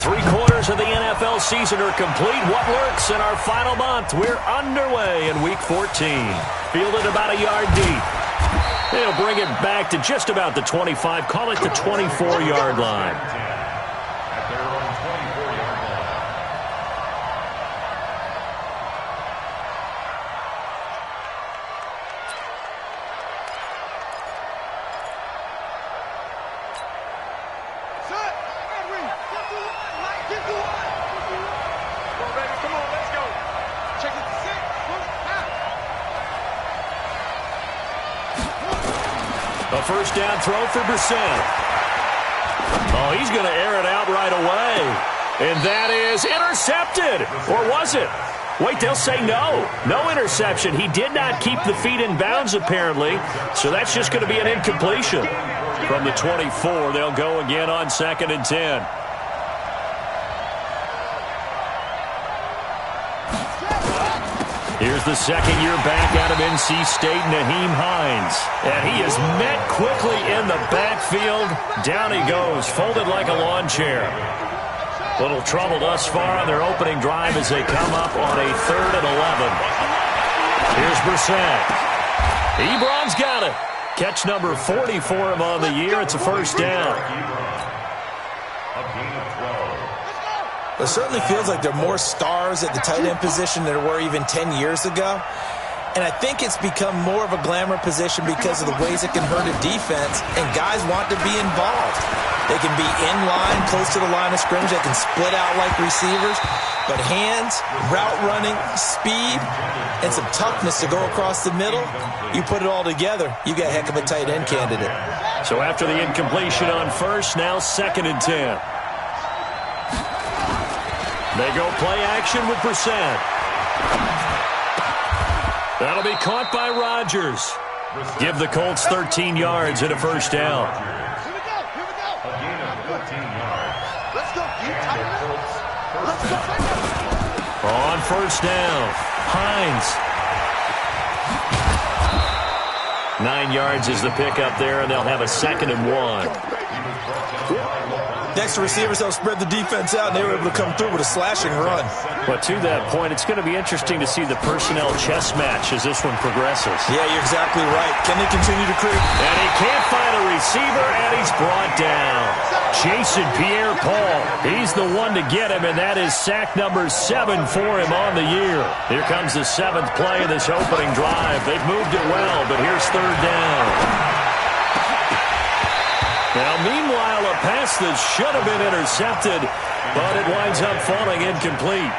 3/4 of the NFL season are complete. What works in our final month? We're underway in Week 14. Fielded about a yard deep. They'll bring it back to just about the 25. Call it the 24-yard line. A first down throw for Brissett. Oh, he's going to air it out right away. And that is intercepted. Or was it? Wait, they'll say no. No interception. He did not keep the feet in bounds, apparently. So that's just going to be an incompletion. From the 24, they'll go again on 2nd and 10. Here's the second-year back out of NC State, Nyheim Hines. And he is met quickly in the backfield. Down he goes, folded like a lawn chair. Little trouble thus far on their opening drive as they come up on a 3rd and 11. Here's Brissett. Ebron's got it. Catch number 40 for him on the year. It's a first down. It certainly feels like there are more stars at the tight end position than there were even 10 years ago. And I think it's become more of a glamour position because of the ways it can hurt a defense, and guys want to be involved. They can be in line, close to the line of scrimmage. They can split out like receivers. But hands, route running, speed, and some toughness to go across the middle, you put it all together, you got a heck of a tight end candidate. So after the incompletion on first, now 2nd and 10. They go play action with Brissett. That'll be caught by Rodgers. Give the Colts 13 yards and a first down. On first down, Hines. 9 yards is the pickup there, and they'll have a 2nd and 1. Next to receivers, they'll spread the defense out, and they were able to come through with a slashing run. But to that point, it's going to be interesting to see the personnel chess match as this one progresses. Yeah, you're exactly right. Can they continue to create? And he can't find a receiver, and he's brought down. Jason Pierre-Paul, he's the one to get him, and that is sack number 7 for him on the year. Here comes the 7th play of this opening drive. They've moved it well, but here's 3rd down. Now, meanwhile, a pass that should have been intercepted, but it winds up falling incomplete.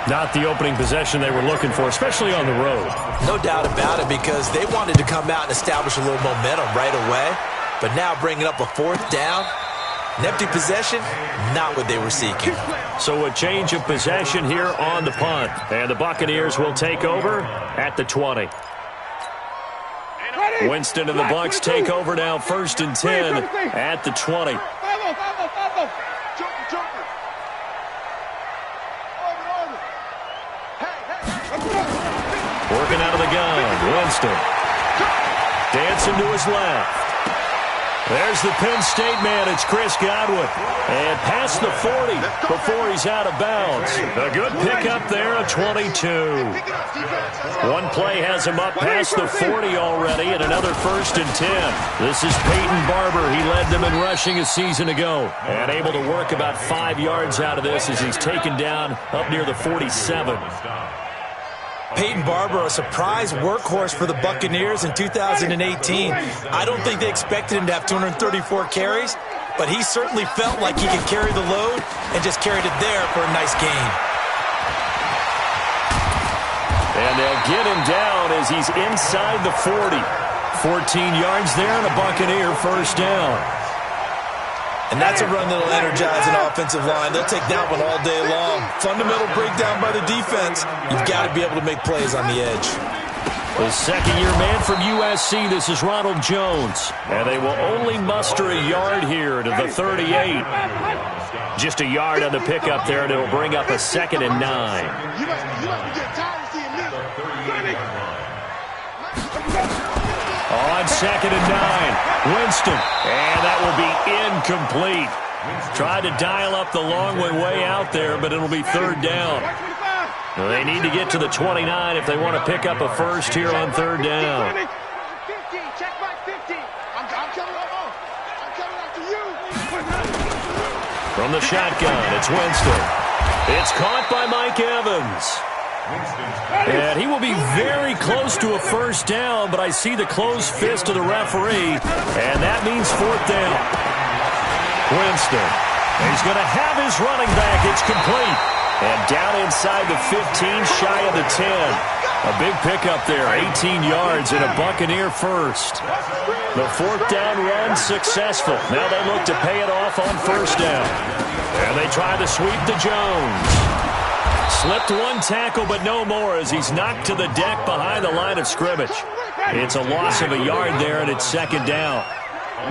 Not the opening possession they were looking for, especially on the road. No doubt about it, because they wanted to come out and establish a little momentum right away. But now bringing up a 4th down, an empty possession, not what they were seeking. So a change of possession here on the punt. And the Buccaneers will take over at the 20. Winston and the Bucs take over now, 1st and 10 at the 20. Working out of the gun, Winston. Dancing to his left. There's the Penn State man. It's Chris Godwin. And past the 40 before he's out of bounds. A good pickup there, a 22. One play has him up past the 40 already, and another 1st and 10. This is Peyton Barber. He led them in rushing a season ago. And able to work about 5 yards out of this as he's taken down up near the 47. Peyton Barber, a surprise workhorse for the Buccaneers in 2018. I don't think they expected him to have 234 carries, but he certainly felt like he could carry the load and just carried it there for a nice gain. And they'll get him down as he's inside the 40. 14 yards there and a Buccaneer first down. And that's a run that'll energize an offensive line. They'll take that one all day long. Fundamental breakdown by the defense. You've got to be able to make plays on the edge. The second-year man from USC, this is Ronald Jones. And they will only muster a yard here to the 38. Just a yard on the pickup there, and it'll bring up a 2nd and 9. On 2nd and 9, Winston. And that will be incomplete. Tried to dial up the long way out there, but it'll be third down. They need to get to the 29 if they want to pick up a first here on third down. 50, check my 50. I'm coming up. I'm coming up to you. From the shotgun, it's Winston. It's caught by Mike Evans. And he will be very close to a first down, but I see the closed fist of the referee, and that means fourth down. Winston. He's going to have his running back. It's complete. And down inside the 15, shy of the 10. A big pickup there, 18 yards and a Buccaneer first. The fourth down run successful. Now they look to pay it off on first down. And they try to sweep to Jones. Slipped one tackle, but no more as he's knocked to the deck behind the line of scrimmage. It's a loss of a yard there, and it's second down.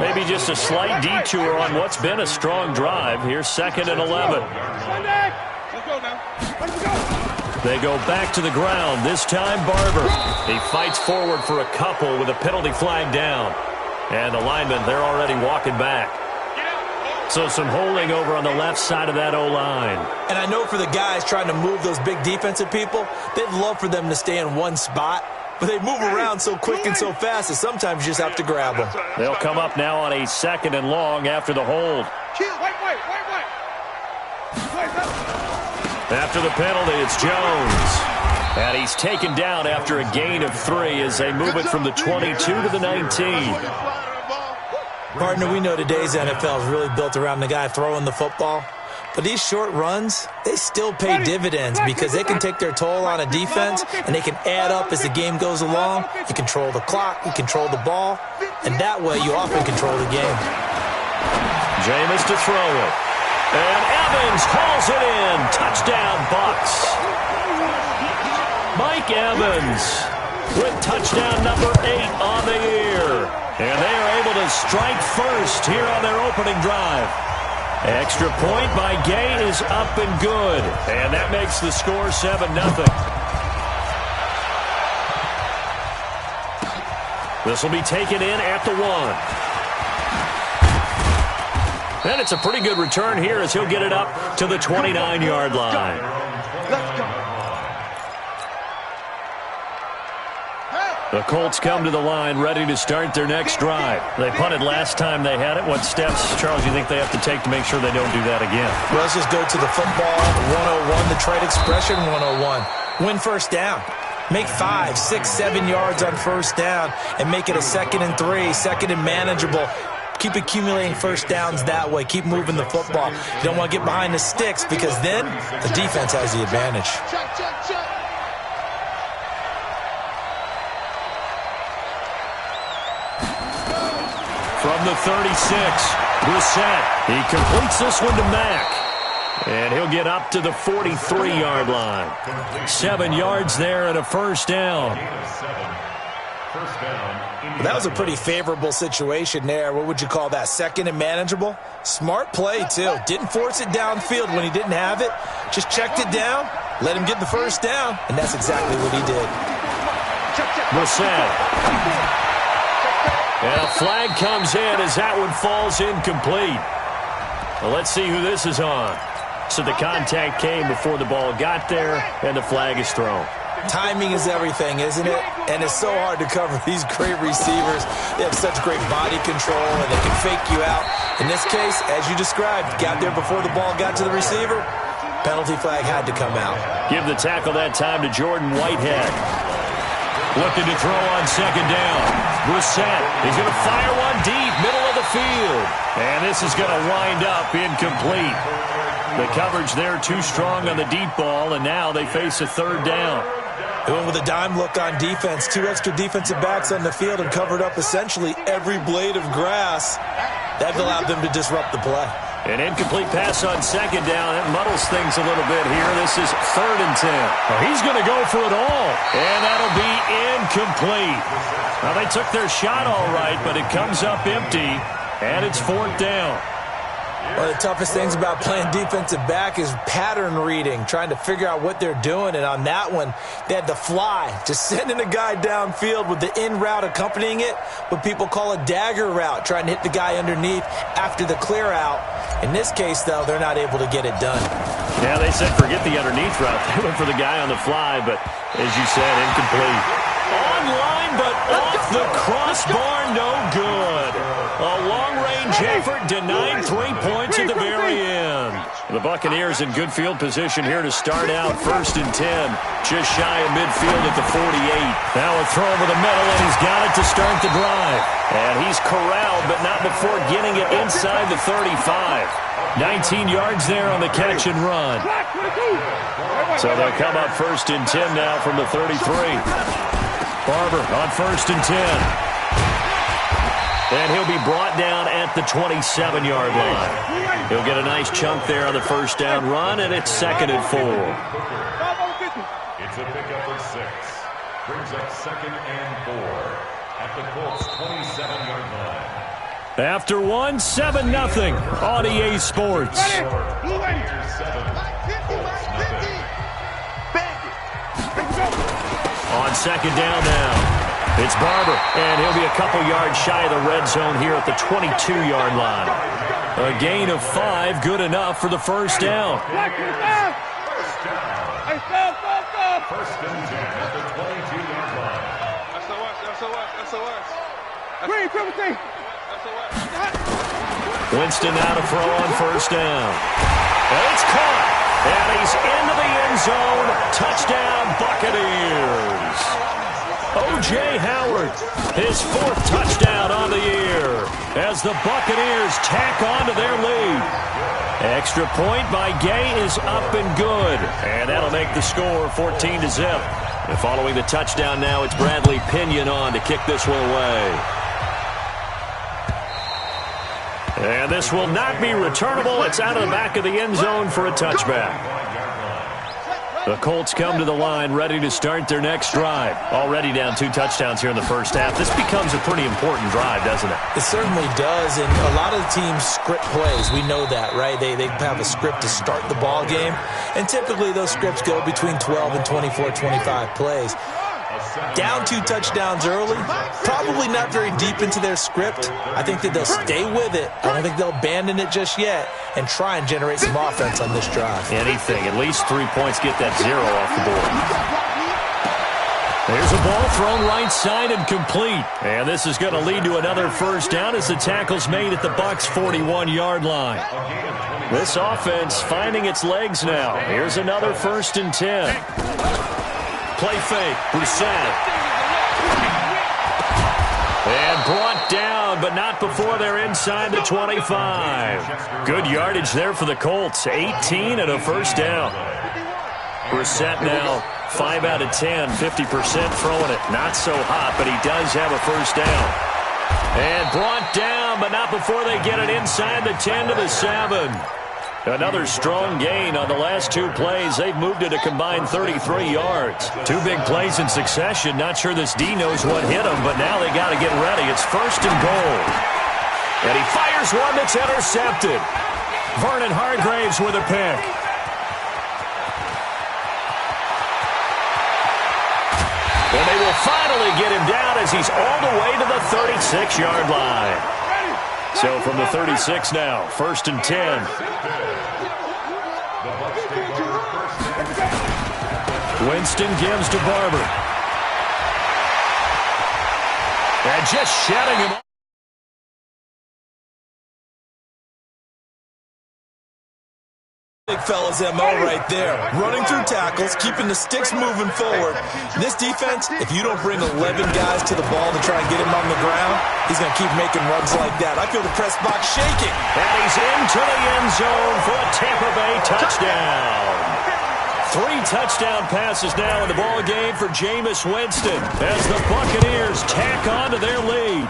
Maybe just a slight detour on what's been a strong drive. Here's second and 11. They go back to the ground. This time Barber. He fights forward for a couple with a penalty flag down. And the linemen, they're already walking back. So some holding over on the left side of that O-line. And I know for the guys trying to move those big defensive people, they'd love for them to stay in one spot. But they move around so quick and so fast that sometimes you just have to grab them. They'll come up now on a second and long after the hold. After the penalty, it's Jones. And he's taken down after a gain of 3 as they move it from the 22 to the 19. Partner, we know today's NFL is really built around the guy throwing the football. But these short runs, they still pay dividends because they can take their toll on a defense and they can add up as the game goes along. You control the clock, you control the ball, and that way you often control the game. Jameis to throw it. And Evans hauls it in. Touchdown, Bucs. Mike Evans with touchdown number 8 on the year. And they are able to strike first here on their opening drive. Extra point by Gay is up and good. And that makes the score 7-0. This will be taken in at the 1. And it's a pretty good return here as he'll get it up to the 29-yard line. Let's go. The Colts come to the line ready to start their next drive. They punted last time they had it. What steps, Charles, you think they have to take to make sure they don't do that again? Well, let's just go to the football 101, the trade expression 101. Win first down. Make 5, 6, 7 yards on first down and make it a 2nd and 3, second and manageable. Keep accumulating first downs that way. Keep moving the football. You don't want to get behind the sticks because then the defense has the advantage. Check. From the 36, Brissett. He completes this one to Mack. And he'll get up to the 43-yard line. 7 yards there and a first down. That was a pretty favorable situation there. What would you call that? Second and manageable? Smart play, too. Didn't force it downfield when he didn't have it. Just checked it down, let him get the first down, and that's exactly what he did. Brissett. And a flag comes in as that one falls incomplete. Well, let's see who this is on. So the contact came before the ball got there, and the flag is thrown. Timing is everything, isn't it? And it's so hard to cover these great receivers. They have such great body control, and they can fake you out. In this case, as you described, got there before the ball got to the receiver. Penalty flag had to come out. Give the tackle that time to Jordan Whitehead. Looking to throw on second down. Brissett. He's going to fire one deep, middle of the field. And this is going to wind up incomplete. The coverage there too strong on the deep ball, and now they face a third down. They went with a dime look on defense. 2 extra defensive backs on the field and covered up essentially every blade of grass. That allowed them to disrupt the play. An incomplete pass on second down. That muddles things a little bit here. This is 3rd and 10. Oh, he's going to go for it all. And that'll be incomplete. Now, they took their shot all right, but it comes up empty, and it's 4th down. One of the toughest things about playing defensive back is pattern reading, trying to figure out what they're doing. And on that one, they had the fly, just sending a guy downfield with the in route accompanying it, what people call a dagger route, trying to hit the guy underneath after the clear out. In this case, though, they're not able to get it done. Yeah, they said forget the underneath route. They went for the guy on the fly, but as you said, incomplete. Online, but off the crossbar, no good. A long-range effort denied 3 points at the very end. The Buccaneers in good field position here to start out 1st and 10. Just shy of midfield at the 48. Now a throw over the middle, and he's got it to start the drive. And he's corralled, but not before getting it inside the 35. 19 yards there on the catch and run. So they'll come up 1st and 10 now from the 33. Barber on 1st and 10. And he'll be brought down at the 27-yard line. He'll get a nice chunk there on the first down run, and it's 2nd and 4. It's a pickup of 6. Brings up 2nd and 4 at the Colts' 27-yard line. After 1, 7-0 on EA Sports. On 2nd down now. It's Barber, and he'll be a couple yards shy of the red zone here at the 22-yard line. A gain of 5, good enough for the first down. First and 10 at the 22-yard line. Winston now to throw on first down. And it's caught, and he's into the end zone. Touchdown, Buccaneers. O.J. Howard, his 4th touchdown on the year as the Buccaneers tack on to their lead. Extra point by Gay is up and good, and that'll make the score 14-0. And following the touchdown now, it's Bradley Pinion on to kick this one away. And this will not be returnable. It's out of the back of the end zone for a touchback. The Colts come to the line ready to start their next drive. Already down 2 touchdowns here in the first half. This becomes a pretty important drive, doesn't it? It certainly does, and a lot of the teams script plays. We know that, right? They have a script to start the ball game, and typically those scripts go between 12 and 24, 25 plays. Down 2 touchdowns early, probably not very deep into their script. I think that they'll stay with it. I don't think they'll abandon it just yet and try and generate some offense on this drive. Anything. At least 3 points, get that 0 off the board. There's a ball thrown right side and complete. And this is going to lead to another first down as the tackle's made at the Bucs' 41-yard line. This offense finding its legs now. Here's another 1st and 10. Play fake, Brissett. And brought down, but not before they're inside the 25. Good yardage there for the Colts. 18 and a first down. Brissett now 5 out of 10, 50% throwing it. Not so hot, but he does have a first down. And brought down, but not before they get it inside the 10 to the 7. Another strong gain on the last 2 plays. They've moved it a combined 33 yards. 2 big plays in succession. Not sure this D knows what hit him, but now they got to get ready. It's 1st and goal. And he fires one that's intercepted. Vernon Hargreaves with a pick. And they will finally get him down as he's all the way to the 36-yard line. So from the 36 now, 1st and 10. Winston gives to Barber. And just shutting him up. Big fella's MO right there. Running through tackles, keeping the sticks moving forward. This defense, if you don't bring 11 guys to the ball to try and get him on the ground, he's going to keep making runs like that. I feel the press box shaking. And he's into the end zone for a Tampa Bay touchdown. 3 touchdown passes now in the ball game for Jameis Winston as the Buccaneers tack on to their lead.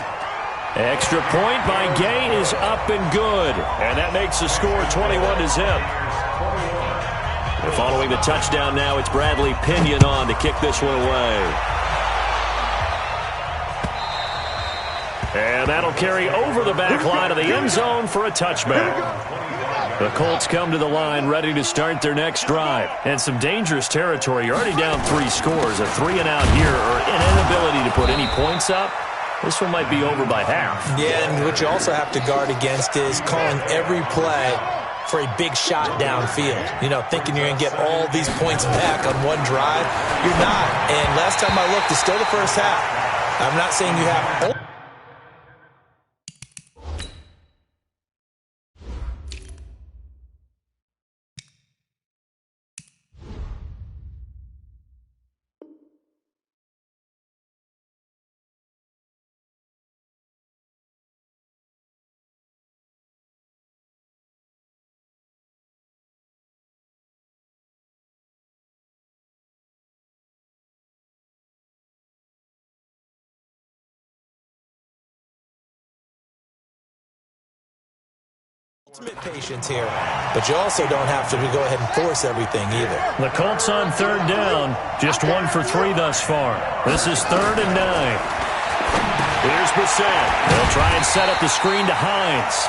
Extra point by Gay is up and good. And that makes the score 21-0. And following the touchdown now, it's Bradley Pinion on to kick this one away. And that'll carry over the back line of the end zone for a touchback. The Colts come to the line ready to start their next drive. And some dangerous territory. You're already down 3 scores. A 3-and-out here or an inability to put any points up. This one might be over by half. Yeah, and what you also have to guard against is calling every play for a big shot downfield. You know, thinking you're going to get all these points back on one drive. You're not. And last time I looked, it's still the first half. I'm not saying you have... ultimate patience here, but you also don't have to go ahead and force everything either. The Colts on 3rd down, just 1 for 3 thus far. This is 3rd and 9. Here's Brissett. They'll try and set up the screen to Hines.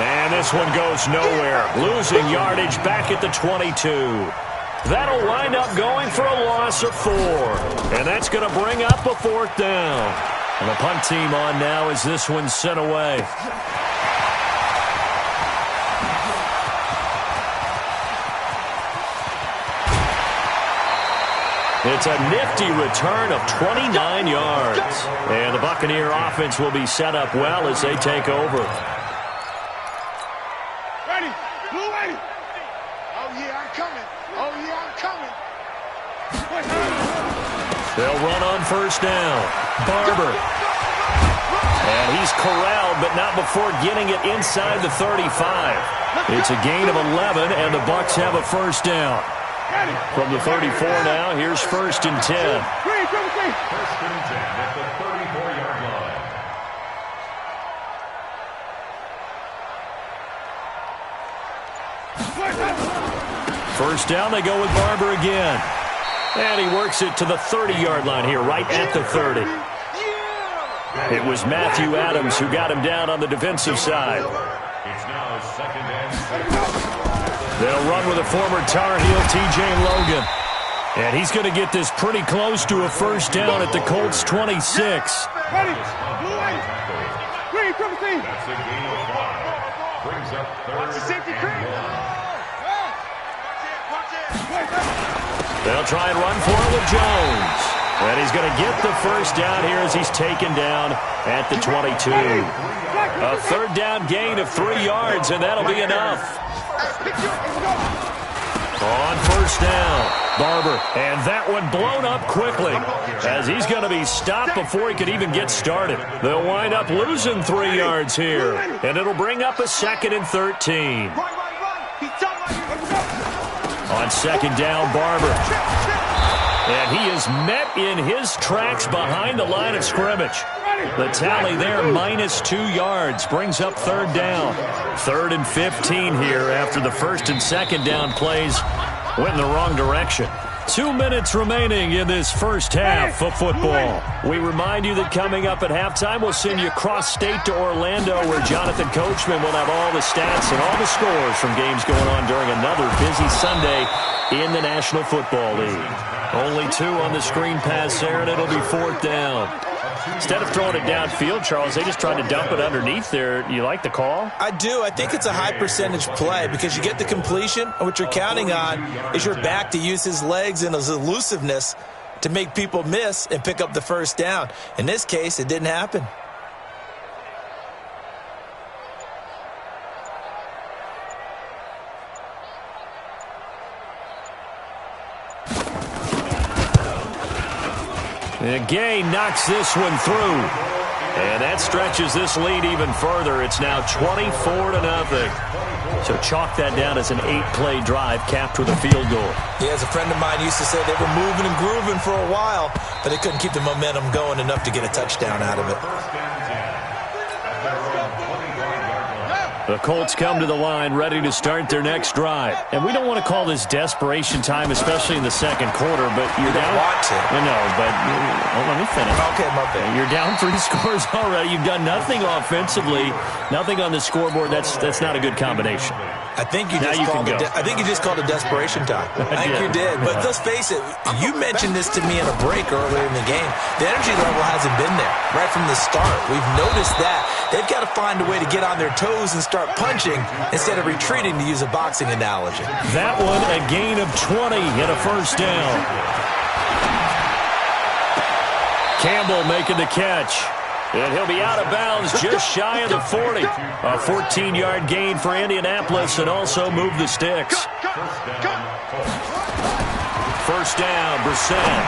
And this one goes nowhere. Losing yardage back at the 22. That'll wind up going for a loss of 4. And that's going to bring up a 4th down. And the punt team on now as this one's sent away. It's a nifty return of 29 yards. And the Buccaneer offense will be set up well as they take over. Ready? Blue ready? Oh, yeah, I'm coming. Oh, yeah, I'm coming. They'll run on 1st down. Barber. And he's corralled, but not before getting it inside the 35. It's a gain of 11, and the Bucs have a 1st down. From the 34 now, here's 1st and 10. 1st and 10 at the 34-yard line. 1st down, they go with Barber again. And he works it to the 30-yard line here, right at the 30. It was Matthew Adams who got him down on the defensive side. It's now 2nd and 6. They'll run with a former Tar Heel, T.J. Logan. And he's going to get this pretty close to a 1st down at the Colts' 26. Ready? Blue ready? Green, come see. That's a gain of 5. Brings up 3rd and 1. They'll try and run for it with Jones. And he's going to get the 1st down here as he's taken down at the 22. A 3rd down gain of 3 yards, and that'll be enough. On 1st down, Barber. And that one blown up quickly as he's going to be stopped before he could even get started. They'll wind up losing 3 yards here, and it'll bring up a 2nd and 13. On 2nd down, Barber. And he is met in his tracks behind the line of scrimmage. The tally there, -2 yards, brings up 3rd down. 3rd and 15 here after the 1st and 2nd down plays went in the wrong direction. 2 minutes remaining in this 1st half of football. We remind you that coming up at halftime, we'll send you cross-state to Orlando, where Jonathan Coachman will have all the stats and all the scores from games going on during another busy Sunday in the National Football League. Only 2 on the screen pass there, and it'll be 4th down. Instead of throwing it downfield, Charles, they just tried to dump it underneath there. You like the call? I do. I think it's a high percentage play because you get the completion, and what you're counting on is your back to use his legs and his elusiveness to make people miss and pick up the 1st down. In this case, it didn't happen. And Gay knocks this one through. And that stretches this lead even further. It's now 24-0. So chalk that down as an 8-play drive capped with a field goal. Yeah, as a friend of mine used to say, they were moving and grooving for a while, but they couldn't keep the momentum going enough to get a touchdown out of it. The Colts come to the line ready to start their next drive. And we don't want to call this desperation time, especially in the second quarter, but you're down. Want to. No, but let me finish. Okay, my bad. You're down 3 scores already. You've done nothing offensively, nothing on the scoreboard. That's not a good combination. I think you just called it desperation time. I think you did. But let's face it, you mentioned this to me in a break earlier in the game. The energy level hasn't been there right from the start. We've noticed that. They've got to find a way to get on their toes and start punching instead of retreating, to use a boxing analogy. That one, a gain of 20 and a first down. Campbell making the catch. And he'll be out of bounds just shy of the 40. A 14-yard gain for Indianapolis and also move the sticks. First down, Brissett.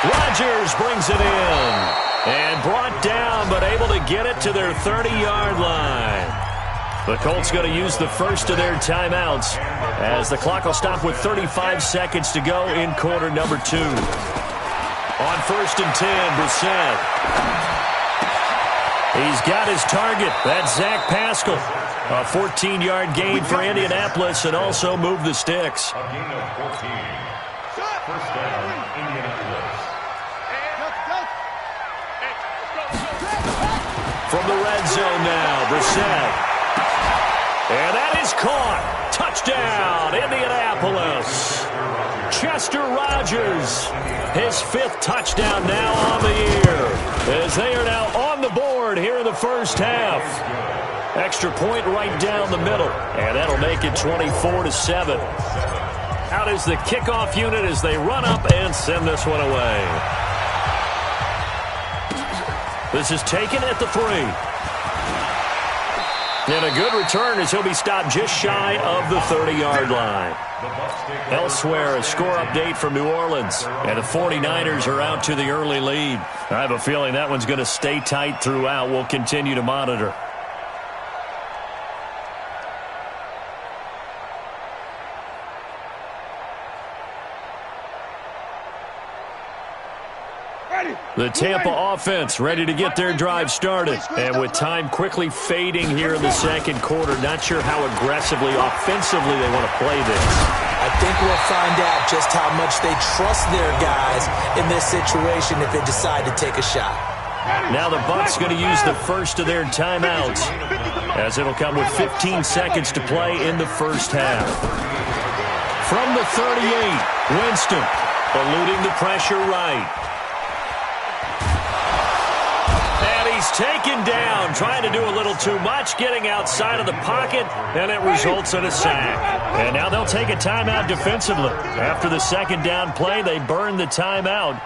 Rodgers brings it in. And brought down, but able to get it to their 30-yard line. The Colts going to use the first of their timeouts as the clock will stop with 35 seconds to go in quarter number 2. On first and 10, Brissett. He's got his target. That's Zach Pascal. A 14-yard gain for Indianapolis and also move the sticks. A gain of 14. First down, Indianapolis. From the red zone now, Brissett. And that is caught. Touchdown, Indianapolis. Chester Rogers, his 5th touchdown now on the year, as they are now on the board here in the first half. Extra point right down the middle, and that'll make it 24-7. Out is the kickoff unit as they run up and send this one away. This is taken at the 3. And a good return as he'll be stopped just shy of the 30-yard line. Elsewhere, a score update from New Orleans. And the 49ers are out to the early lead. I have a feeling that one's going to stay tight throughout. We'll continue to monitor. The Tampa offense ready to get their drive started. And with time quickly fading here in the second quarter, not sure how aggressively, offensively they want to play this. I think we'll find out just how much they trust their guys in this situation if they decide to take a shot. Now the Bucs going to use the first of their timeouts, as it'll come with 15 seconds to play in the first half. From the 38, Winston eluding the pressure right. Taken down, trying to do a little too much, getting outside of the pocket, and it results in a sack. And now they'll take a timeout defensively. After the second down play, they burn the timeout,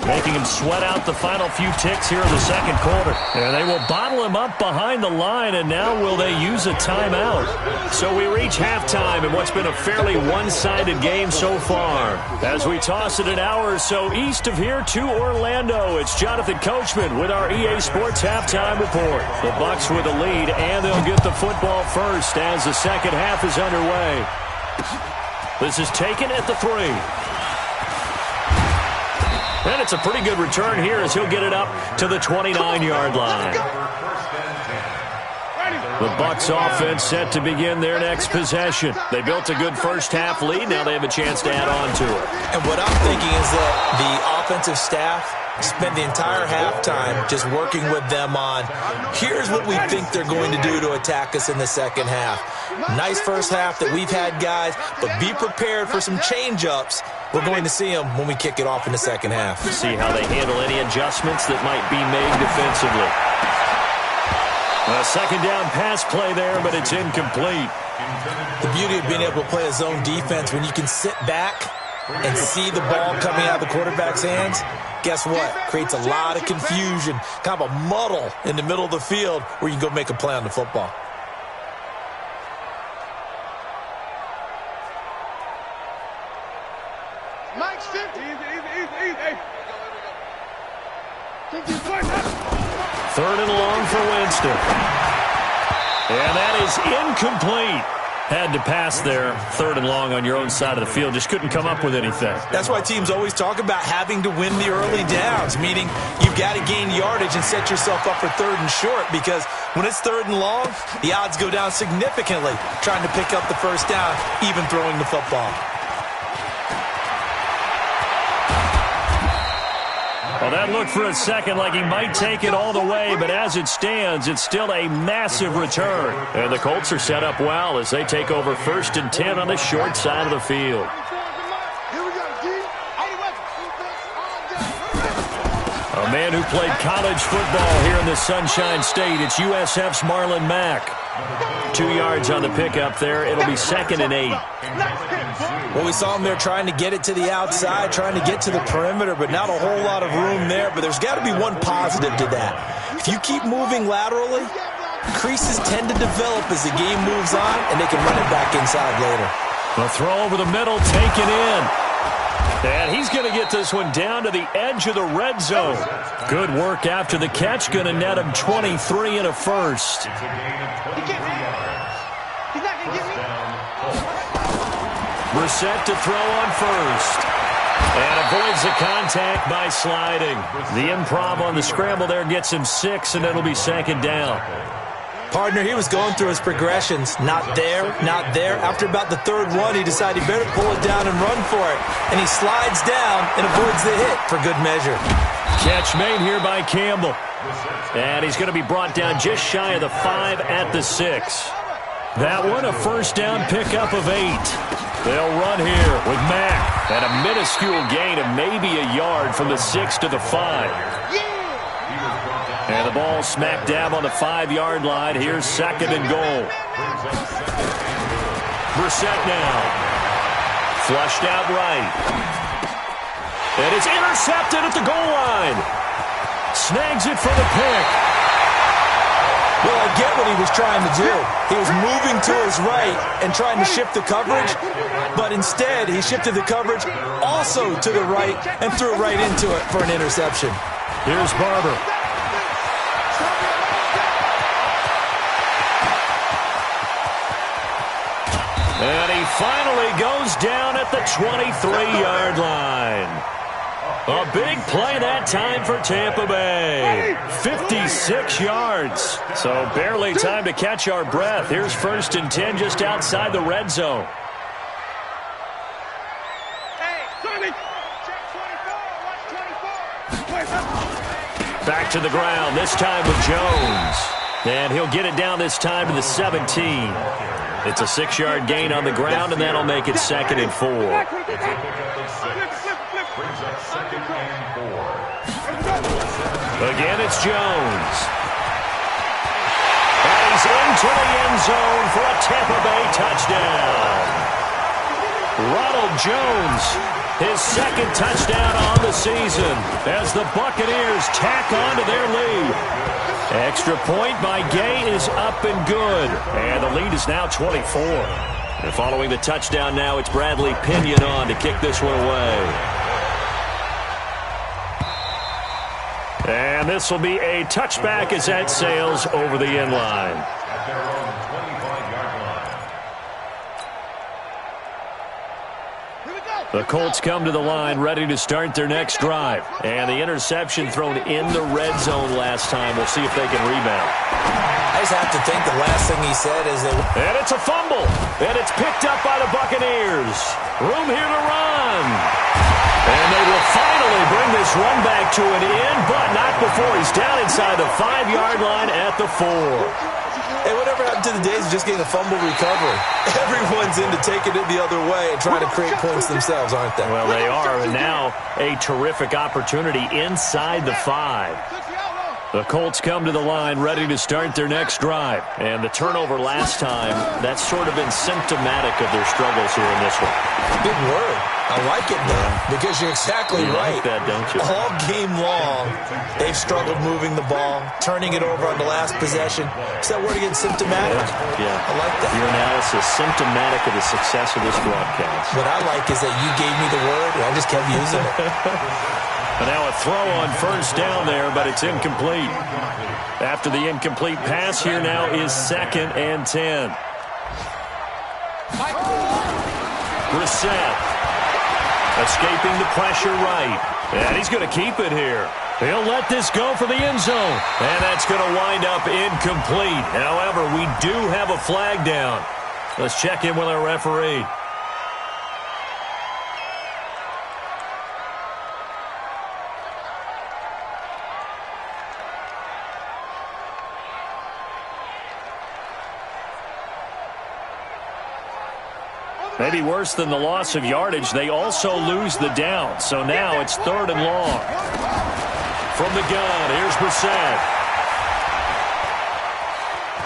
making him sweat out the final few ticks here in the second quarter. And they will bottle him up behind the line, and now will they use a timeout? So we reach halftime in what's been a fairly one-sided game so far. As we toss it an hour or so east of here to Orlando, it's Jonathan Coachman with our EA Sports halftime report. The Bucs with a lead, and they'll get the football first as the second half is underway. This is taken at the 3. And it's a pretty good return here as he'll get it up to the 29-yard line. The Bucs offense set to begin their next possession. They built a good first half lead. Now they have a chance to add on to it. And what I'm thinking is that the offensive staff spend the entire halftime just working with them on, here's what we think they're going to do to attack us in the second half. Nice first half that we've had, guys, but be prepared for some change-ups. We're going to see them when we kick it off in the second half. See how they handle any adjustments that might be made defensively. A second down pass play there, but it's incomplete. The beauty of being able to play a zone defense, when you can sit back and see the ball coming out of the quarterback's hands, guess what? Creates a lot of confusion, kind of a muddle in the middle of the field where you can go make a play on the football. Mike's 50. Easy. Third and long for Winston. And that is incomplete. Had to pass there, 3rd and long on your own side of the field. Just couldn't come up with anything. That's why teams always talk about having to win the early downs, meaning you've got to gain yardage and set yourself up for 3rd and short, because when it's 3rd and long, the odds go down significantly trying to pick up the first down, even throwing the football. Well, that looked for a second like he might take it all the way, but as it stands, it's still a massive return. And the Colts are set up well as they take over 1st and 10 on the short side of the field. A man who played college football here in the Sunshine State, it's USF's Marlon Mack. 2 yards on the pickup there. It'll be 2nd and 8. Well, we saw him there trying to get it to the outside, trying to get to the perimeter, but not a whole lot of room there. But there's got to be one positive to that. If you keep moving laterally, creases tend to develop as the game moves on, and they can run it back inside later. The throw over the middle, taken in. And he's going to get this one down to the edge of the red zone. Good work after the catch. Going to net him 23 and a first. Brissett to throw on first. And avoids the contact by sliding. The improv on the scramble there gets him 6, and it'll be 2nd down. Partner, he was going through his progressions. Not there, not there. After about the 3rd one, he decided he better pull it down and run for it. And he slides down and avoids the hit for good measure. Catch made here by Campbell. And he's going to be brought down just shy of the 5 at the 6. That one a first down pickup of 8. They'll run here with Mack. And a minuscule gain of maybe a yard from the 6 to the 5. And the ball smack dab on the 5-yard line. Here's 2nd and goal. Brissett now. Flushed out right. And it's intercepted at the goal line. Snags it for the pick. Well, I get what he was trying to do. He was moving to his right and trying to shift the coverage, but instead he shifted the coverage also to the right and threw it right into it for an interception. Here's Barber. And he finally goes down at the 23-yard line. A big play that time for Tampa Bay. 56 yards. So barely time to catch our breath. Here's 1st and 10 just outside the red zone. Back to the ground, this time with Jones. And he'll get it down this time to the 17. It's a 6-yard gain on the ground, and that'll make it 2nd and 4. Again, it's Jones. And he's into the end zone for a Tampa Bay touchdown. Ronald Jones, his 2nd touchdown on the season as the Buccaneers tack on to their lead. Extra point by Gay is up and good. And the lead is now 24. And following the touchdown now, it's Bradley Pinion on to kick this one away. And this will be a touchback as that sails over the end line. The Colts come to the line ready to start their next drive. And the interception thrown in the red zone last time. We'll see if they can rebound. I just have to think the last thing he said is that... And it's a fumble. And it's picked up by the Buccaneers. Room here to run. And they will finally bring this run back to an end, but not before he's down inside the 5-yard line at the 4. Hey, whatever happened to the days of just getting a fumble recovery? Everyone's into taking it the other way and trying to create points themselves, aren't they? Well, they are, and now a terrific opportunity inside the 5. The Colts come to the line ready to start their next drive. And the turnover last time, that's sort of been symptomatic of their struggles here in this one. Big word. I like it, though, because you're exactly right. You like that, don't you? All game long, they've struggled moving the ball, turning it over on the last possession. Is that word again, symptomatic? Yeah. I like that. Your analysis, symptomatic of the success of this broadcast. What I like is that you gave me the word, and I just kept using it. And now a throw on first down there, but it's incomplete. After the incomplete pass, here now is 2nd and 10. Brissett escaping the pressure right. And he's going to keep it here. He'll let this go for the end zone. And that's going to wind up incomplete. However, we do have a flag down. Let's check in with our referee. Maybe worse than the loss of yardage, they also lose the down. So now it's 3rd and long. From the gun, here's Brissett.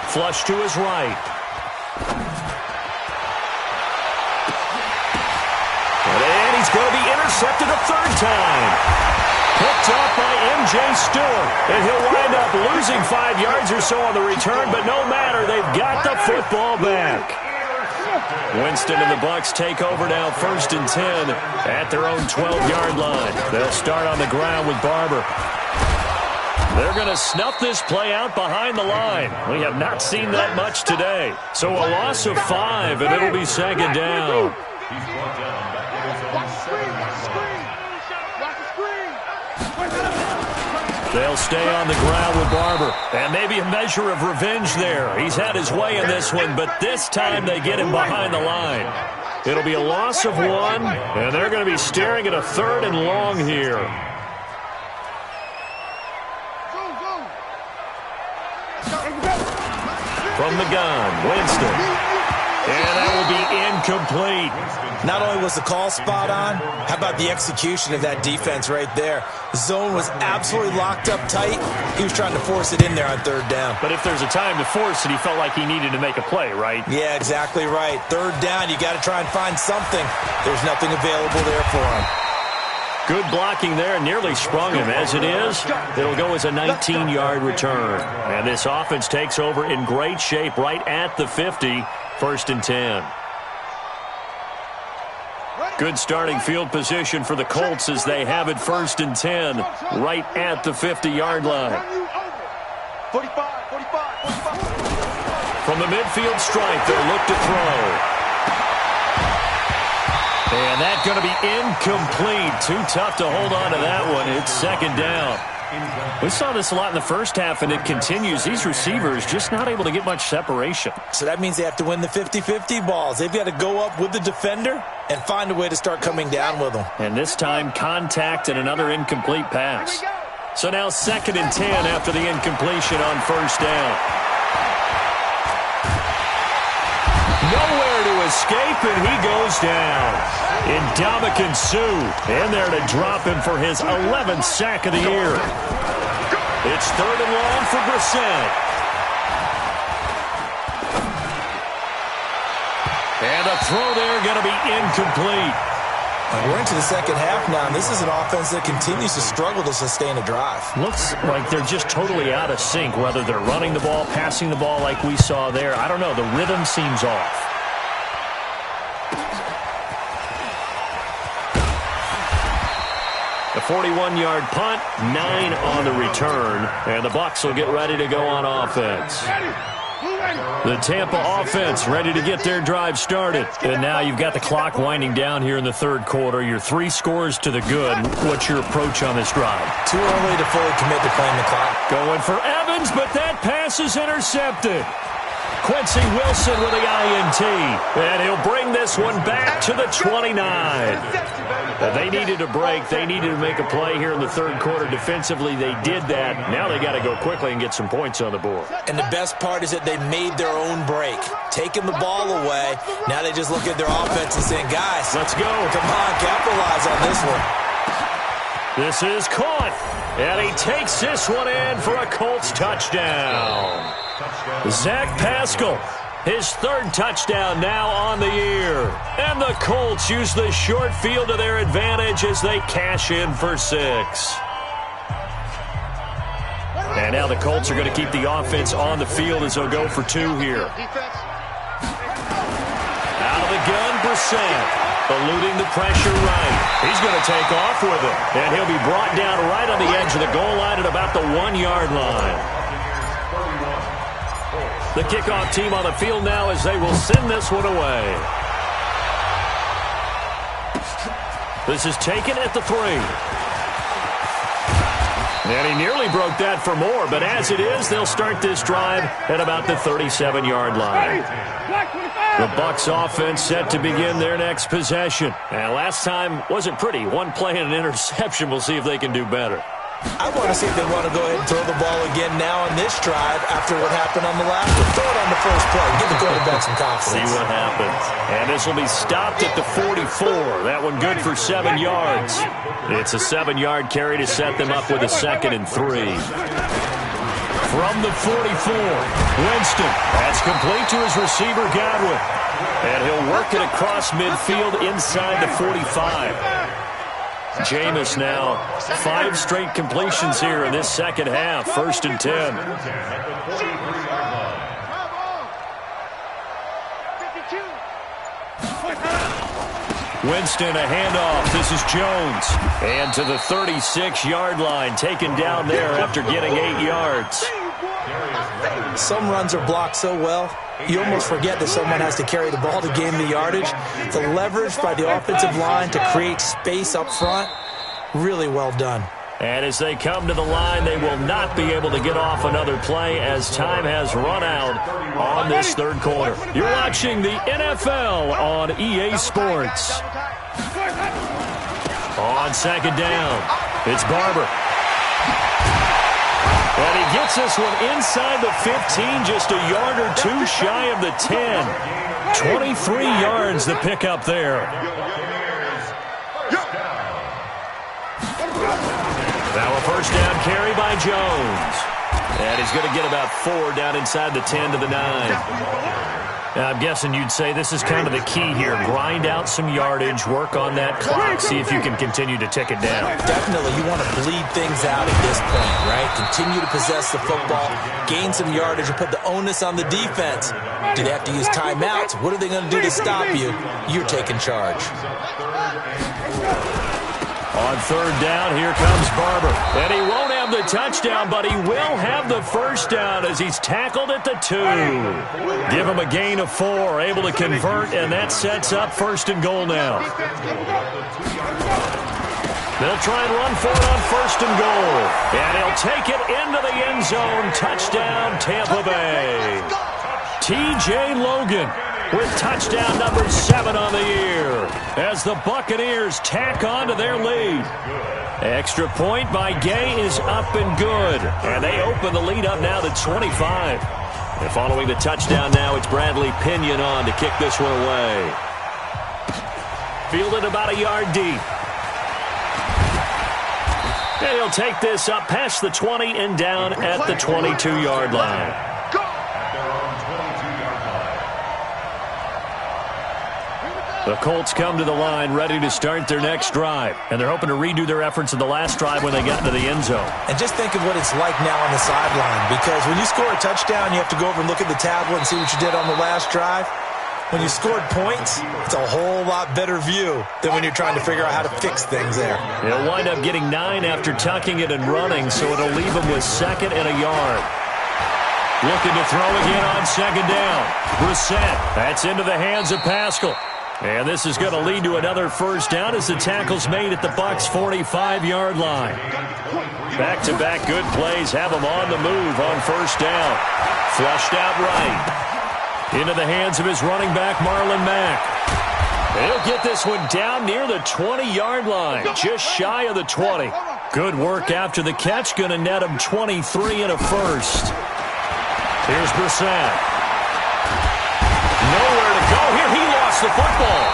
Flush to his right. And he's going to be intercepted a 3rd time. Picked up by M.J. Stewart. And he'll wind up losing 5 yards or so on the return, but no matter, they've got the football back. Winston and the Bucs take over now 1st and 10 at their own 12-yard line. They'll start on the ground with Barber. They're going to snuff this play out behind the line. We have not seen that much today. So a loss of 5, and it'll be 2nd down. He's brought down back at his own 7-yard line. They'll stay on the ground with Barber. And maybe a measure of revenge there. He's had his way in this one, but this time they get him behind the line. It'll be a loss of 1, and they're going to be staring at a 3rd and long here. From the gun, Winston. And that will be incomplete. Not only was the call spot on, how about the execution of that defense right there? The zone was absolutely locked up tight. He was trying to force it in there on 3rd down. But if there's a time to force it, he felt like he needed to make a play, right? Yeah, exactly right. 3rd down, you got to try and find something. There's nothing available there for him. Good blocking there, nearly sprung him. As it is, it'll go as a 19-yard return. And this offense takes over in great shape right at the 50, 1st and 10. Good starting field position for the Colts as they have it 1st and 10 right at the 50-yard line. 45. From the midfield stripe, they'll look to throw. And that's going to be incomplete. Too tough to hold on to that one. It's 2nd down. We saw this a lot in the first half, and it continues. These receivers just not able to get much separation. So that means they have to win the 50-50 balls. They've got to go up with the defender and find a way to start coming down with them. And this time, contact and another incomplete pass. So now 2nd and 10 after the incompletion on 1st down. Nowhere to escape, and he goes down. Ndamukong Suh in there to drop him for his 11th sack of the year. It's 3rd and long for Brissett. And the throw there going to be incomplete. We're into the 2nd half now, and this is an offense that continues to struggle to sustain a drive. Looks like they're just totally out of sync, whether they're running the ball, passing the ball like we saw there. I don't know. The rhythm seems off. A 41-yard punt, 9 on the return, and the Bucs will get ready to go on offense. The Tampa offense ready to get their drive started. And now you've got the clock winding down here in the 3rd quarter. You're 3 scores to the good. What's your approach on this drive? Too early to fully commit to playing the clock. Going for Evans, but that pass is intercepted. Quincy Wilson with the INT. And he'll bring this one back to the 29. They needed a break. They needed to make a play here in the 3rd quarter. Defensively, they did that. Now they got to go quickly and get some points on the board. And the best part is that they made their own break. Taking the ball away. Now they just look at their offense and saying, guys, let's go. Come on, capitalize on this one. This is caught. And he takes this one in for a Colts touchdown. Zach Pascal, his 3rd touchdown now on the year. And the Colts use the short field to their advantage as they cash in for 6. And now the Colts are going to keep the offense on the field as they'll go for 2 here. Out of the gun, Brissett. Eluding the pressure right. He's going to take off with it. And he'll be brought down right on the edge of the goal line at about the 1-yard line. The kickoff team on the field now as they will send this one away. This is taken at the 3. And he nearly broke that for more, but as it is, they'll start this drive at about the 37-yard line. The Bucs offense set to begin their next possession. And last time wasn't pretty. One play and an interception. We'll see if they can do better. I want to see if they want to go ahead and throw the ball again now on this drive after what happened on the last one. Throw it on the first play. Give the quarterback some confidence. See what happens. And this will be stopped at the 44. That one good for 7 yards. It's a 7-yard carry to set them up with a 2nd and 3. From the 44, Winston. That's complete to his receiver, Godwin. And he'll work it across midfield inside the 45. Jameis now 5 straight completions here in this second half. 1st and 10. Winston, a handoff. This is Jones. And to the 36-yard line, taken down there after getting 8 yards. Some runs are blocked so well, you almost forget that someone has to carry the ball to gain the yardage. The leverage by the offensive line to create space up front, really well done. And as they come to the line, they will not be able to get off another play as time has run out on this 3rd quarter. You're watching the NFL on EA Sports. On 2nd down, it's Barber. And he gets this one inside the 15, just a yard or 2 shy of the 10. 23 yards the pickup there. Now a 1st down carry by Jones. And he's going to get about 4 down inside the 10 to the 9. Now, I'm guessing you'd say this is kind of the key here. Grind out some yardage, work on that clock, see if you can continue to tick it down. Definitely, you want to bleed things out at this point, right? Continue to possess the football, gain some yardage, and put the onus on the defense. Do they have to use timeouts? What are they going to do to stop you? You're taking charge. On 3rd down, here comes Barber. And he won't have the touchdown, but he will have the 1st down as he's tackled at the 2. Give him a gain of 4, able to convert, and that sets up 1st and goal now. They'll try and run for it on 1st and goal. And he'll take it into the end zone. Touchdown, Tampa Bay. T.J. Logan with touchdown number 7 on the year as the Buccaneers tack on to their lead. Extra point by Gay is up and good. And they open the lead up now to 25. And following the touchdown now, it's Bradley Pinion on to kick this one away. Fielded about a yard deep. And he'll take this up past the 20 and down at the 22-yard line. The Colts come to the line ready to start their next drive. And they're hoping to redo their efforts in the last drive when they got into the end zone. And just think of what it's like now on the sideline. Because when you score a touchdown, you have to go over and look at the tablet and see what you did on the last drive. When you scored points, it's a whole lot better view than when you're trying to figure out how to fix things there. He'll wind up getting 9 after tucking it and running, so it'll leave him with 2nd and a yard. Looking to throw again on 2nd down. Brissett, that's into the hands of Pascal. And this is going to lead to another 1st down as the tackle's made at the Bucs' 45-yard line. Back-to-back good plays have them on the move on 1st down. Flushed out right. Into the hands of his running back, Marlon Mack. He'll get this one down near the 20-yard line, just shy of the 20. Good work after the catch, going to net him 23 and a 1st. Here's Brissett. Nowhere to go here. He lost the football.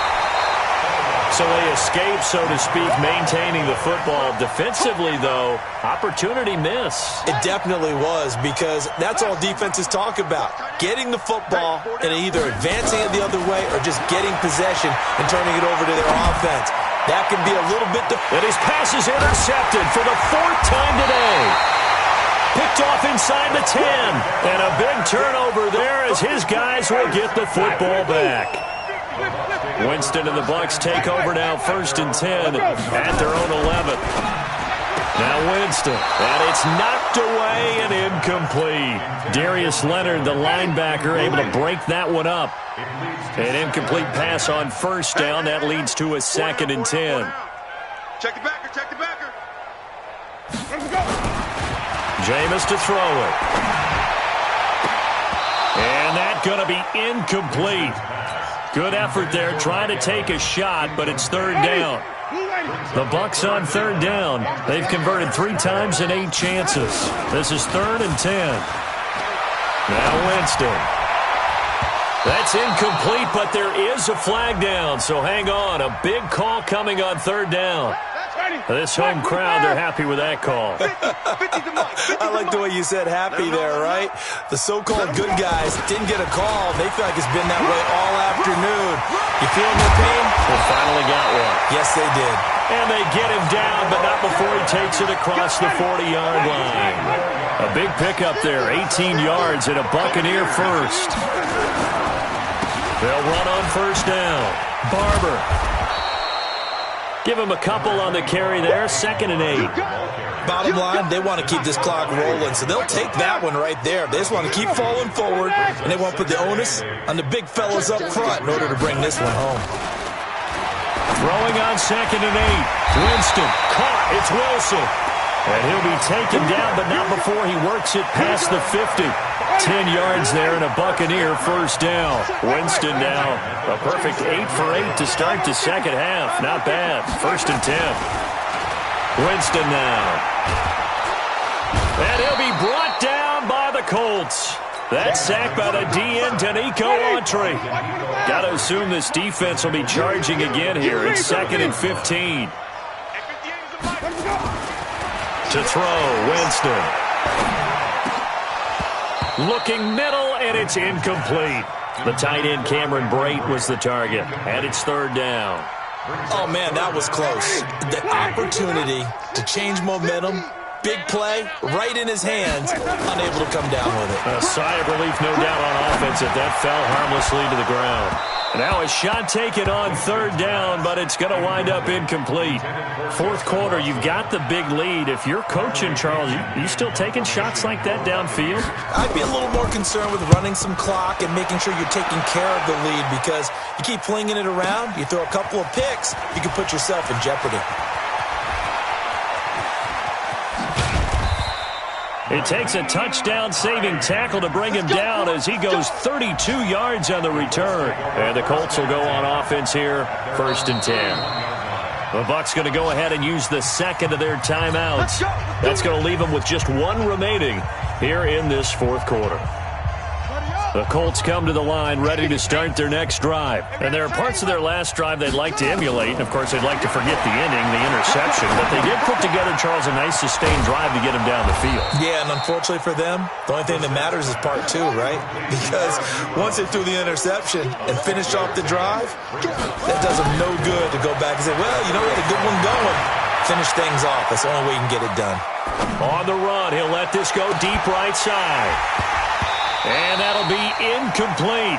So they escape, so to speak, maintaining the football. Defensively, though, opportunity miss. It definitely was, because that's all defenses talk about. Getting the football and either advancing it the other way or just getting possession and turning it over to their offense. That can be a little bit... And his pass is intercepted for the 4th time today. Picked off inside the 10. And a big turnover there as his guys will get the football back. Winston and the Bucs take over now 1st and 10 at their own 11. Now Winston, and it's knocked away and incomplete. Darius Leonard, the linebacker, able to break that one up. An incomplete pass on 1st down. That leads to a 2nd and 10. Check the backer, check the backer. Jameis to throw it. And that's going to be incomplete. Good effort there, trying to take a shot, but it's third down. The Bucks on third down. They've converted 3 times in 8 chances. This is 3rd and 10. Now Winston. That's incomplete, but there is a flag down, so hang on. A big call coming on third down. This home crowd, they're happy with that call. I like the way you said happy there, right? The so-called good guys didn't get a call. They feel like it's been that way all afternoon. You feeling the pain? They finally got one. Yes, they did. And they get him down, but not before he takes it across the 40-yard line. A big pickup there, 18 yards and a Buccaneer first. They'll run on first down. Barber. Give him a couple on the carry there, 2nd and 8. Bottom line, they want to keep this clock rolling, so they'll take that one right there. They just want to keep falling forward, and they want to put the onus on the big fellas up front in order to bring this one home. Throwing on 2nd and 8. Winston caught. It's Wilson. And he'll be taken down, but not before he works it past the 50. 10 yards there and a Buccaneer first down. Winston now a perfect 8 for 8 to start the second half. Not bad. 1st and 10. Winston now. And he'll be brought down by the Colts. That sack by the DN, Danico Autry. Got to assume this defense will be charging again here. It's 2nd and 15. To throw, Winston. Looking middle, and it's incomplete. The tight end, Cameron Brate, was the target. And it's third down. Oh, man, that was close. The opportunity to change momentum, big play, right in his hands, unable to come down with it. A sigh of relief, no doubt, on offense if that fell harmlessly to the ground. Now a shot taken on third down, but it's going to wind up incomplete. 4th quarter, you've got the big lead. If you're coaching, Charles, you still taking shots like that downfield? I'd be a little more concerned with running some clock and making sure you're taking care of the lead, because you keep flinging it around, you throw a couple of picks, you can put yourself in jeopardy. It takes a touchdown-saving tackle to bring him down as he goes 32 yards on the return. And the Colts will go on offense here, 1st and 10. The Bucs going to go ahead and use the second of their timeouts. That's going to leave them with just 1 remaining here in this 4th quarter. The Colts come to the line ready to start their next drive. And there are parts of their last drive they'd like to emulate. And, of course, they'd like to forget the ending, the interception. But they did put together, Charles, a nice sustained drive to get him down the field. Yeah, and unfortunately for them, the only thing that matters is part 2, right? Because once they threw the interception and finished off the drive, that does them no good to go back and say, well, you know, we had a good one going. Finish things off. That's the only way you can get it done. On the run, he'll let this go deep right side. And that'll be incomplete.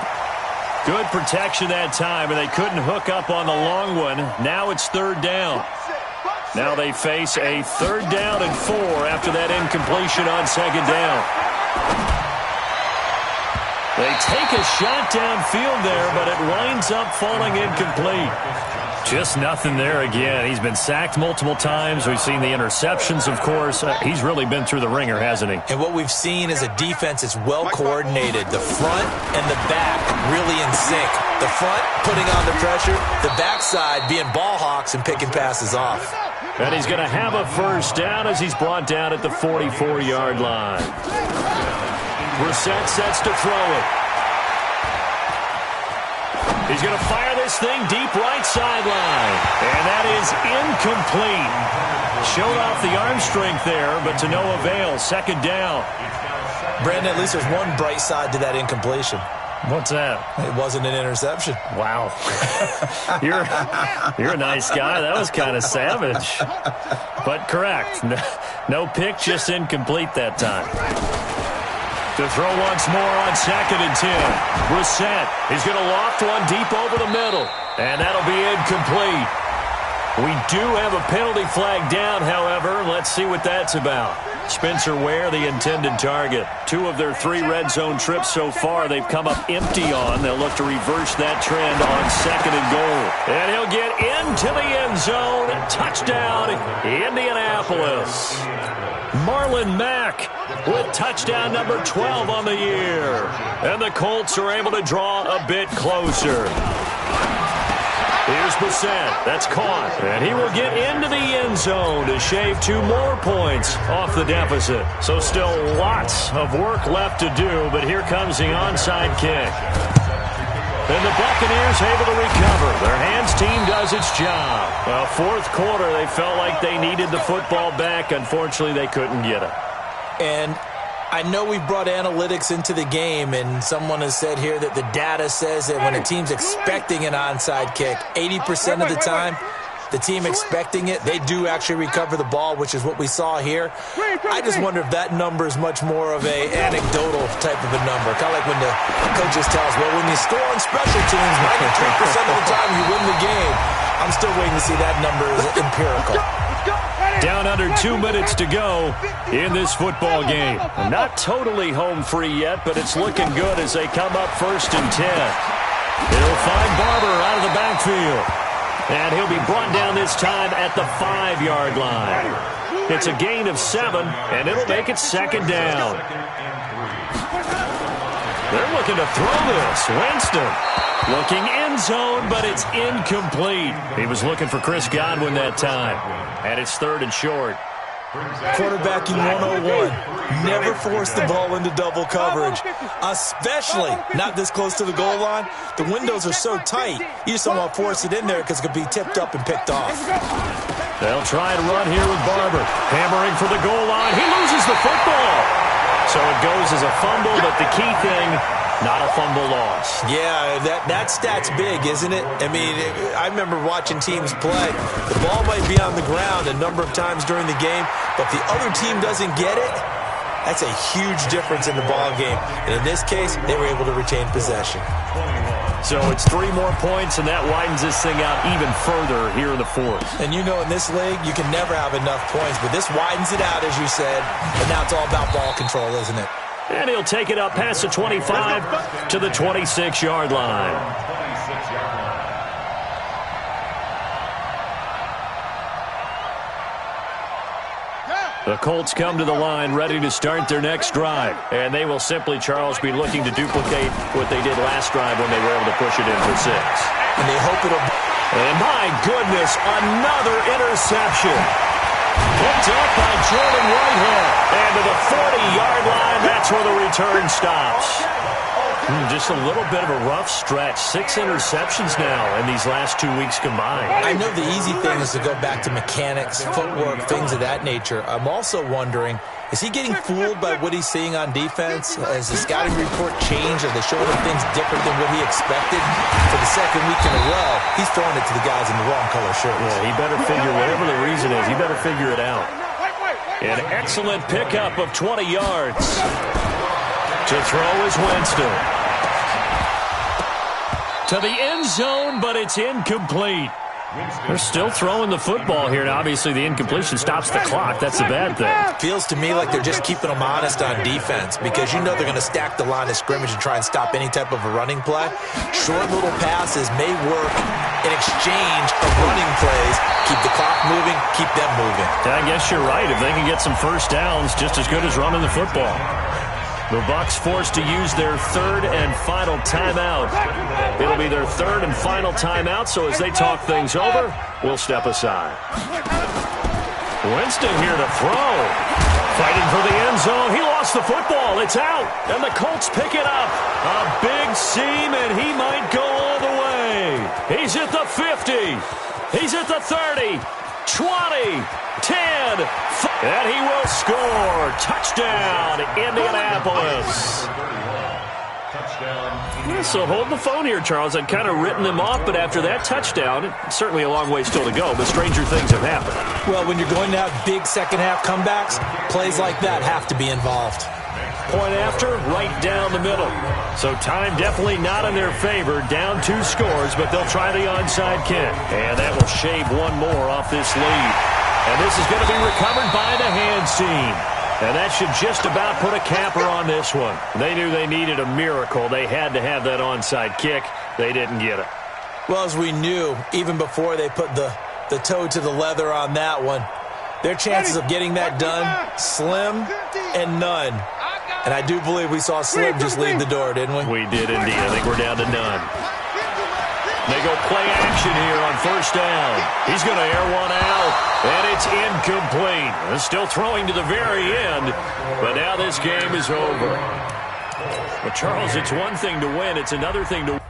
Good protection that time, and they couldn't hook up on the long one. Now it's third down. Now they face a 3rd down and 4 after that incompletion on 2nd down. They take a shot downfield there, but it winds up falling incomplete. Just nothing there again. He's been sacked multiple times. We've seen the interceptions, of course. He's really been through the ringer, hasn't he? And what we've seen is a defense that's well coordinated. The front and the back really in sync. The front putting on the pressure, the backside being ball hawks and picking passes off. And he's going to have a first down as he's brought down at the 44-yard line. Brissett sets to throw it. He's going to fire this thing deep right sideline. And that is incomplete. Showed off the arm strength there, but to no avail. 2nd down. Brandon, at least there's one bright side to that incompletion. What's that? It wasn't an interception. Wow. You're a nice guy. That was kind of savage. But correct. No pick, just incomplete that time. To throw once more on 2nd and 10. Brissett. He's going to loft one deep over the middle. And that'll be incomplete. We do have a penalty flag down, however. Let's see what that's about. Spencer Ware, the intended target. 2 of their 3 red zone trips so far, they've come up empty on. They'll look to reverse that trend on 2nd and goal. And he'll get into the end zone. Touchdown, Indianapolis. Marlon Mack with touchdown number 12 on the year. And the Colts are able to draw a bit closer. Here's Bissett. That's caught. And he will get into the end zone to shave 2 more points off the deficit. So still lots of work left to do, but here comes the onside kick. And the Buccaneers able to recover. Their hands team does its job. Well, 4th quarter, they felt like they needed the football back. Unfortunately, they couldn't get it. And I know we brought analytics into the game, and someone has said here that the data says that when a team's expecting an onside kick, 80% of the time, the team expecting it, they do actually recover the ball, which is what we saw here. I just wonder if that number is much more of a anecdotal type of a number. Kind of like when the coaches tell us, well, when you score on special teams, 93% of the time you win the game. I'm still waiting to see that number is empirical. Down under 2 minutes to go in this football game. Not totally home free yet, but it's looking good as they come up 1st and 10. They'll find Barber out of the backfield. And he'll be brought down this time at the 5-yard line. It's a gain of 7, and it'll make it 2nd down. They're looking to throw this. Winston looking end zone, but it's incomplete. He was looking for Chris Godwin that time. And it's 3rd and short. Quarterbacking 101. Never force the ball into double coverage, especially not this close to the goal line. The windows are so tight, you just don't want to force it in there because it could be tipped up and picked off. They'll try and run here with Barber. Hammering for the goal line. He loses the football. So it goes as a fumble, but the key thing, not a fumble loss. Yeah, that stat's big, isn't it? I mean, I remember watching teams play. The ball might be on the ground a number of times during the game, but the other team doesn't get it. That's a huge difference in the ball game. And in this case, they were able to retain possession. So it's 3 more points, and that widens this thing out even further here in the 4th. And you know in this league, you can never have enough points, but this widens it out, as you said. And now it's all about ball control, isn't it? And he'll take it up past the 25 to the 26-yard line. The Colts come to the line ready to start their next drive. And they will simply, Charles, be looking to duplicate what they did last drive when they were able to push it in for 6. And they hope it'll... And my goodness, another interception. Picked up by Jordan Whitehead. And to the 40-yard line, that's where the return stops. Just a little bit of a rough stretch. 6 interceptions now in these last 2 weeks combined. I know the easy thing is to go back to mechanics, footwork, things of that nature. I'm also wondering, is he getting fooled by what he's seeing on defense? Has the scouting report changed? Are they showing him things different than what he expected? For the 2nd week in a row, he's throwing it to the guys in the wrong color shirts. Yeah, he better figure, whatever the reason is, he better figure it out. An excellent pickup of 20 yards. To throw is Winston. To the end zone, but it's incomplete. They're still throwing the football here, and obviously the incompletion stops the clock. That's the bad thing. Feels to me like they're just keeping them honest on defense because you know they're going to stack the line of scrimmage and try and stop any type of a running play. Short little passes may work in exchange of running plays. Keep the clock moving, keep them moving. I guess you're right. If they can get some first downs, just as good as running the football. The Bucs forced to use their 3rd and final timeout. It'll be their 3rd and final timeout, so as they talk things over, we'll step aside. Winston here to throw. Fighting for the end zone. He lost the football. It's out, and the Colts pick it up. A big seam, and he might go all the way. He's at the 50. He's at the 30. 20, 10, and he will score. Touchdown, Indianapolis. So hold the phone here, Charles. I'd kind of written them off, but after that touchdown, certainly a long way still to go, but stranger things have happened. Well, when you're going to have big second-half comebacks, plays like that have to be involved. Point after, right down the middle. So time definitely not in their favor. Down 2 scores, but they'll try the onside kick. And that will shave 1 more off this lead. And this is going to be recovered by the hands team. And that should just about put a capper on this one. They knew they needed a miracle. They had to have that onside kick. They didn't get it. Well, as we knew, even before they put the toe to the leather on that one, their chances of getting that done, slim and none. And I do believe we saw Slim just leave the door, didn't we? We did indeed. I think we're down to none. They go play action here on first down. He's going to air one out, and it's incomplete. They're still throwing to the very end, but now this game is over. Well, Charles, it's one thing to win. It's another thing to